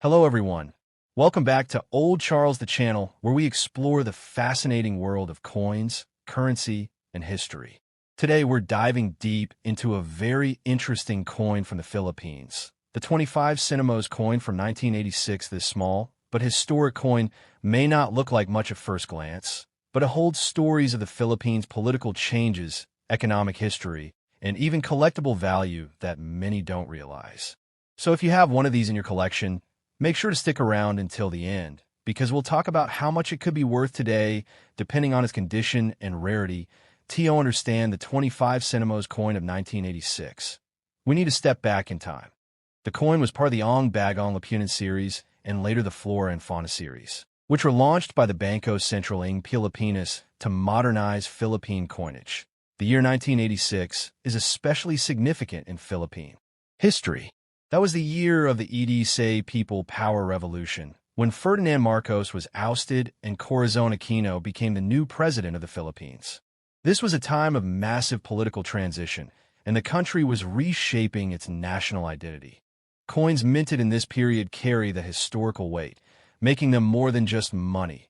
Hello everyone. Welcome back to Old Charles the channel, where we explore the fascinating world of coins, currency, and history. Today we're diving deep into a very interesting coin from the Philippines. The 25 Sentimos coin from 1986. This small but historic coin may not look like much at first glance, but it holds stories of the Philippines' political changes, economic history, and even collectible value that many don't realize. So if you have one of these in your collection, make sure to stick around until the end, because we'll talk about how much it could be worth today, depending on its condition and rarity. To understand the 25 Sentimos coin of 1986, we need to step back in time. The coin was part of the Ang Bagong Lipunan series and later the Flora and Fauna series, which were launched by the Bangko Sentral ng Pilipinas to modernize Philippine coinage. The year 1986 is especially significant in Philippine history. That was the year of the EDSA People Power Revolution, when Ferdinand Marcos was ousted and Corazon Aquino became the new president of the Philippines. This was a time of massive political transition, and the country was reshaping its national identity. Coins minted in this period carry the historical weight, making them more than just money.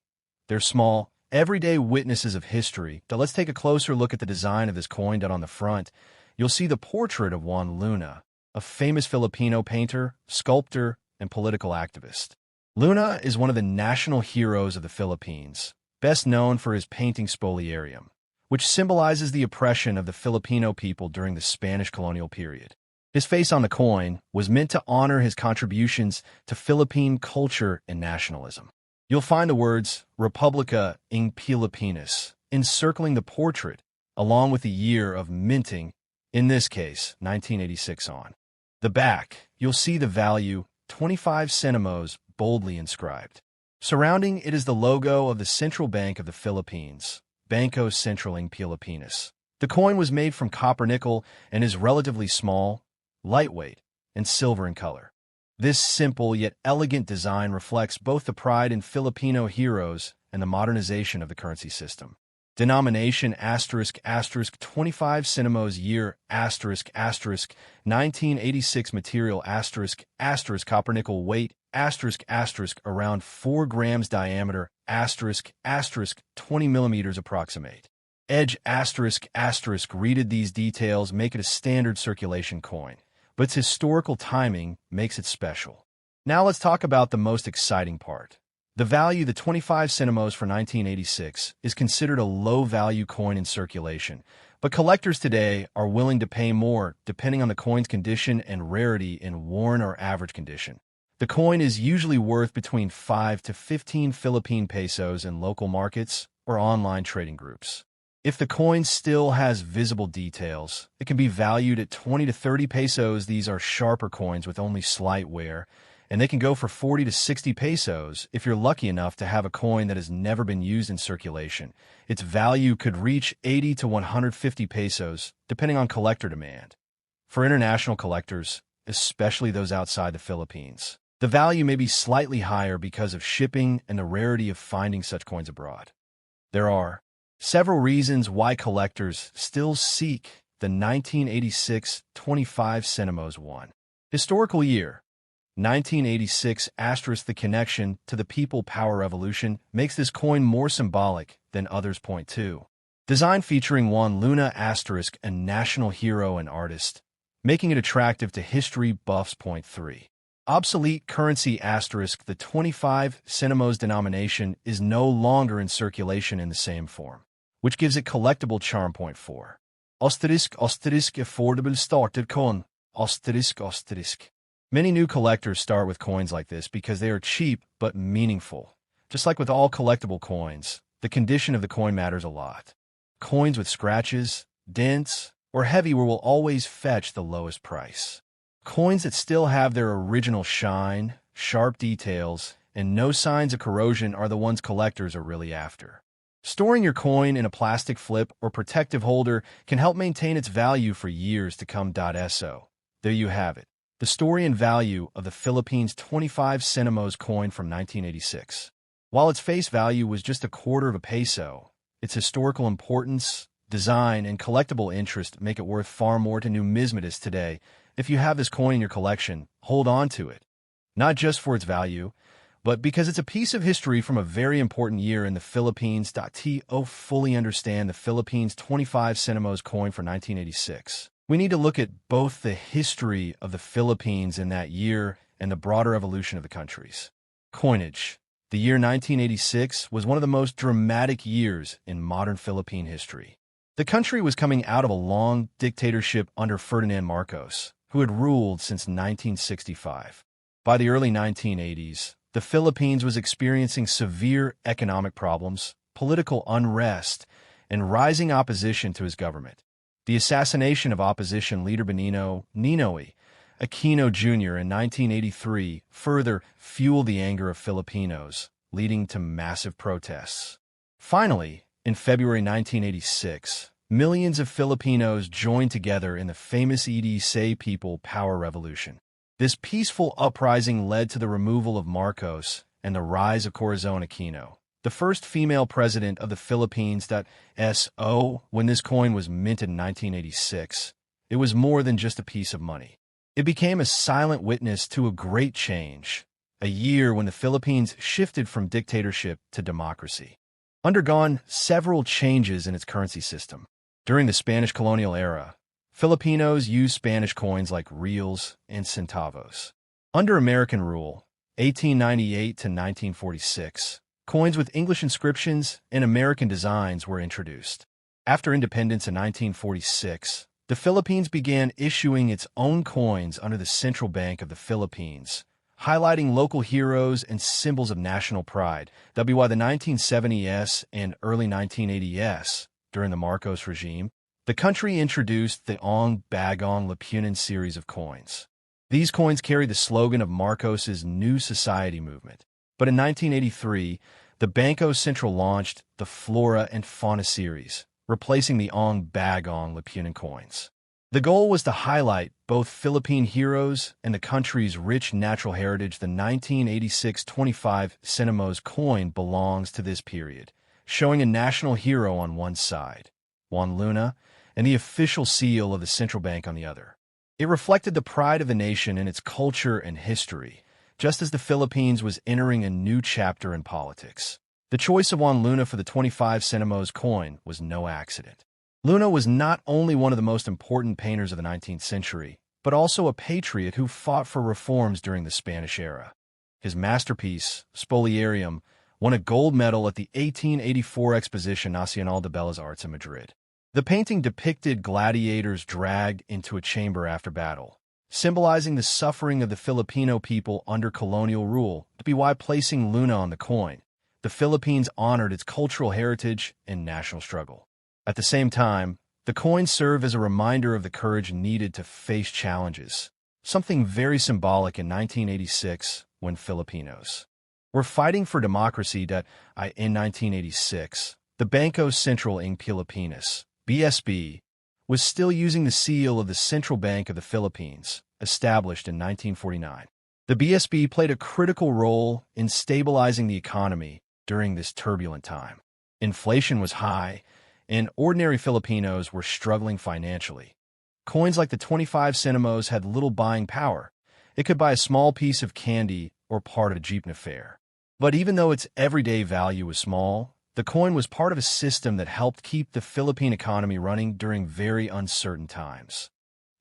They're small, everyday witnesses of history. Now let's take a closer look at the design of this coin. Down on the front, you'll see the portrait of Juan Luna, a famous Filipino painter, sculptor, and political activist. Luna is one of the national heroes of the Philippines, best known for his painting Spoliarium, which symbolizes the oppression of the Filipino people during the Spanish colonial period. His face on the coin was meant to honor his contributions to Philippine culture and nationalism. You'll find the words Republica ng Pilipinas encircling the portrait, along with the year of minting, in this case, 1986 on. The back, you'll see the value, 25 Sentimos, boldly inscribed. Surrounding it is the logo of the Central Bank of the Philippines, Bangko Sentral ng Pilipinas. The coin was made from copper nickel and is relatively small, lightweight, and silver in color. This simple yet elegant design reflects both the pride in Filipino heroes and the modernization of the currency system. Denomination ***, 25 Sentimos year ***, 1986 material ***, copper nickel weight ***, around 4 grams diameter ***, 20 millimeters approximate. Edge ***, readed. These details make it a standard circulation coin, but its historical timing makes it special. Now let's talk about the most exciting part. The value, the 25 Sentimos for 1986, is considered a low-value coin in circulation, but collectors today are willing to pay more depending on the coin's condition and rarity in worn or average condition. The coin is usually worth between 5 to 15 Philippine pesos in local markets or online trading groups. If the coin still has visible details, it can be valued at 20 to 30 pesos. These are sharper coins with only slight wear, and they can go for 40 to 60 pesos if you're lucky enough to have a coin that has never been used in circulation. Its value could reach 80 to 150 pesos, depending on collector demand. For international collectors, especially those outside the Philippines, the value may be slightly higher because of shipping and the rarity of finding such coins abroad. There are several reasons why collectors still seek the 1986 25 Sentimos one. Historical year 1986 ***, the connection to the People Power Revolution makes this coin more symbolic than others. Point 2. Design featuring Juan Luna ***, a national hero and artist, making it attractive to history buffs. Point 3. Obsolete currency ***, the 25 Sentimos denomination is no longer in circulation in the same form, which gives it collectible charm. Point 4. Affordable started coin ***. Many new collectors start with coins like this because they are cheap but meaningful. Just like with all collectible coins, the condition of the coin matters a lot. Coins with scratches, dents, or heavy wear will always fetch the lowest price. Coins that still have their original shine, sharp details, and no signs of corrosion are the ones collectors are really after. Storing your coin in a plastic flip or protective holder can help maintain its value for years to come. So, there you have it. The story and value of the Philippines 25 Sentimos coin from 1986. While its face value was just a quarter of a peso, its historical importance, design, and collectible interest make it worth far more to numismatists today. If you have this coin in your collection, hold on to it. not just for its value, but because it's a piece of history from a very important year in the Philippines. To fully understand the Philippines 25 Sentimos coin for 1986, we need to look at both the history of the Philippines in that year and the broader evolution of the country's coinage. The year 1986 was one of the most dramatic years in modern Philippine history. The country was coming out of a long dictatorship under Ferdinand Marcos, who had ruled since 1965. By the early 1980s, the Philippines was experiencing severe economic problems, political unrest, and rising opposition to his government. The assassination of opposition leader Benigno Ninoy Aquino Jr. in 1983 further fueled the anger of Filipinos, leading to massive protests. Finally, in February 1986, millions of Filipinos joined together in the famous EDSA People Power Revolution. This peaceful uprising led to the removal of Marcos and the rise of Corazon Aquino, the first female president of the Philippines. When this coin was minted in 1986, it was more than just a piece of money. It became a silent witness to a great change, a year when the Philippines shifted from dictatorship to democracy, undergone several changes in its currency system. During the Spanish colonial era, Filipinos used Spanish coins like reals and centavos. Under American rule, 1898 to 1946, coins with English inscriptions and American designs were introduced. After independence in 1946, the Philippines began issuing its own coins under the Central Bank of the Philippines, highlighting local heroes and symbols of national pride. By the 1970s and early 1980s, during the Marcos regime, the country introduced the Ong Bagong Lipunan series of coins. These coins carry the slogan of Marcos's New Society movement. But in 1983, the Bangko Sentral launched the Flora and Fauna series, replacing the Ong Bagong Lipunan coins. The goal was to highlight both Philippine heroes and the country's rich natural heritage. The 1986 25 Sentimos coin belongs to this period, showing a national hero on one side, Juan Luna, and the official seal of the central bank on the other. It reflected the pride of the nation in its culture and history, just as the Philippines was entering a new chapter in politics. The choice of Juan Luna for the 25 Sentimos coin was no accident. Luna was not only one of the most important painters of the 19th century, but also a patriot who fought for reforms during the Spanish era. His masterpiece, Spoliarium, won a gold medal at the 1884 Exposition Nacional de Bellas Artes in Madrid. The painting depicted gladiators dragged into a chamber after battle, symbolizing the suffering of the Filipino people under colonial rule. By placing Luna on the coin, the Philippines honored its cultural heritage and national struggle. At the same time, the coins serve as a reminder of the courage needed to face challenges, something very symbolic in 1986 when Filipinos were fighting for democracy. In 1986, the Bangko Sentral ng Pilipinas, BSP, was still using the seal of the Central Bank of the Philippines, established in 1949. The BSP played a critical role in stabilizing the economy during this turbulent time. Inflation was high, and ordinary Filipinos were struggling financially. Coins like the 25 Sentimos had little buying power. It could buy a small piece of candy or part of a jeepney fare. But even though its everyday value was small, the coin was part of a system that helped keep the Philippine economy running during very uncertain times.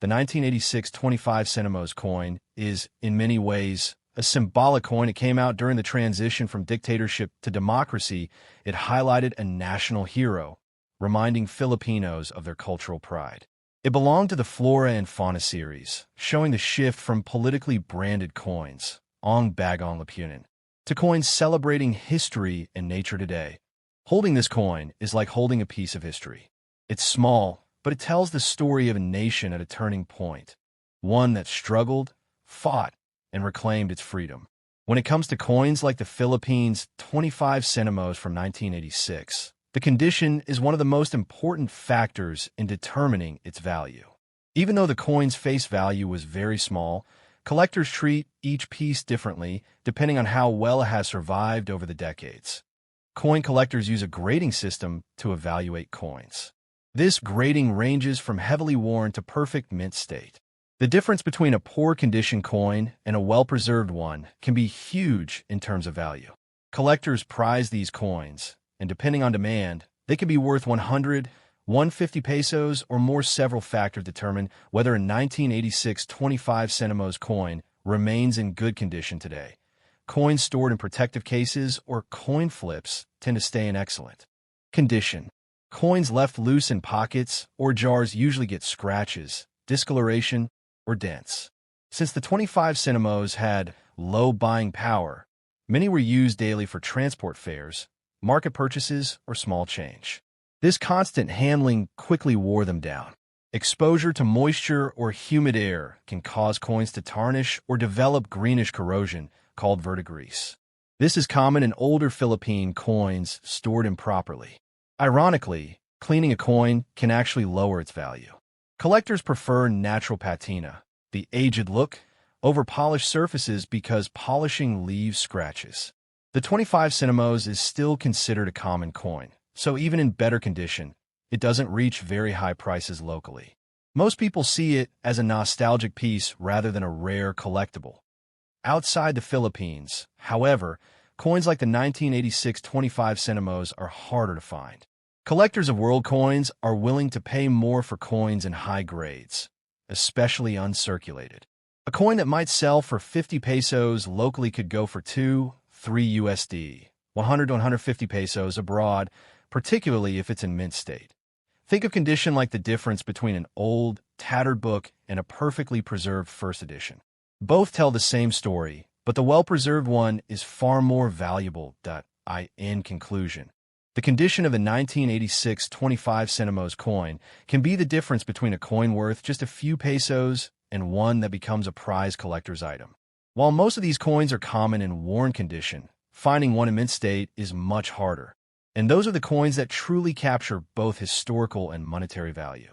The 1986 25 Sentimos coin is, in many ways, a symbolic coin. It came out during the transition from dictatorship to democracy. It highlighted a national hero, reminding Filipinos of their cultural pride. It belonged to the Flora and Fauna series, showing the shift from politically branded coins, Ong Bagong Lipunan, to coins celebrating history and nature today. Holding this coin is like holding a piece of history. It's small, but it tells the story of a nation at a turning point, one that struggled, fought, and reclaimed its freedom. When it comes to coins like the Philippines 25 Sentimos from 1986, the condition is one of the most important factors in determining its value. Even though the coin's face value was very small, collectors treat each piece differently depending on how well it has survived over the decades. Coin collectors use a grading system to evaluate coins. This grading ranges from heavily worn to perfect mint state. The difference between a poor condition coin and a well-preserved one can be huge in terms of value. Collectors prize these coins, and depending on demand, they can be worth 100, 150 pesos or more. Several factors determine whether a 1986 25 centimos coin remains in good condition today. Coins stored in protective cases or coin flips tend to stay in excellent condition. Coins left loose in pockets or jars usually get scratches, discoloration, or dents. Since the 25 centimos had low buying power, many were used daily for transport fares, market purchases, or small change. This constant handling quickly wore them down. Exposure to moisture or humid air can cause coins to tarnish or develop greenish corrosion called verdigris. This is common in older Philippine coins stored improperly. Ironically, cleaning a coin can actually lower its value. Collectors prefer natural patina, the aged look, over polished surfaces because polishing leaves scratches. The 25 centimos is still considered a common coin, so even in better condition, it doesn't reach very high prices locally. Most people see it as a nostalgic piece rather than a rare collectible. Outside the Philippines, however, coins like the 1986 25 centimos are harder to find. Collectors of world coins are willing to pay more for coins in high grades, especially uncirculated. A coin that might sell for 50 pesos locally could go for 2, 3 USD, 100 to 150 pesos abroad, particularly if it's in mint state. Think of condition like the difference between an old, tattered book and a perfectly preserved first edition. Both tell the same story, but the well-preserved one is far more valuable. In conclusion, the condition of the 1986 25 centimos coin can be the difference between a coin worth just a few pesos and one that becomes a prized collector's item. While most of these coins are common in worn condition, finding one in mint state is much harder. And those are the coins that truly capture both historical and monetary value.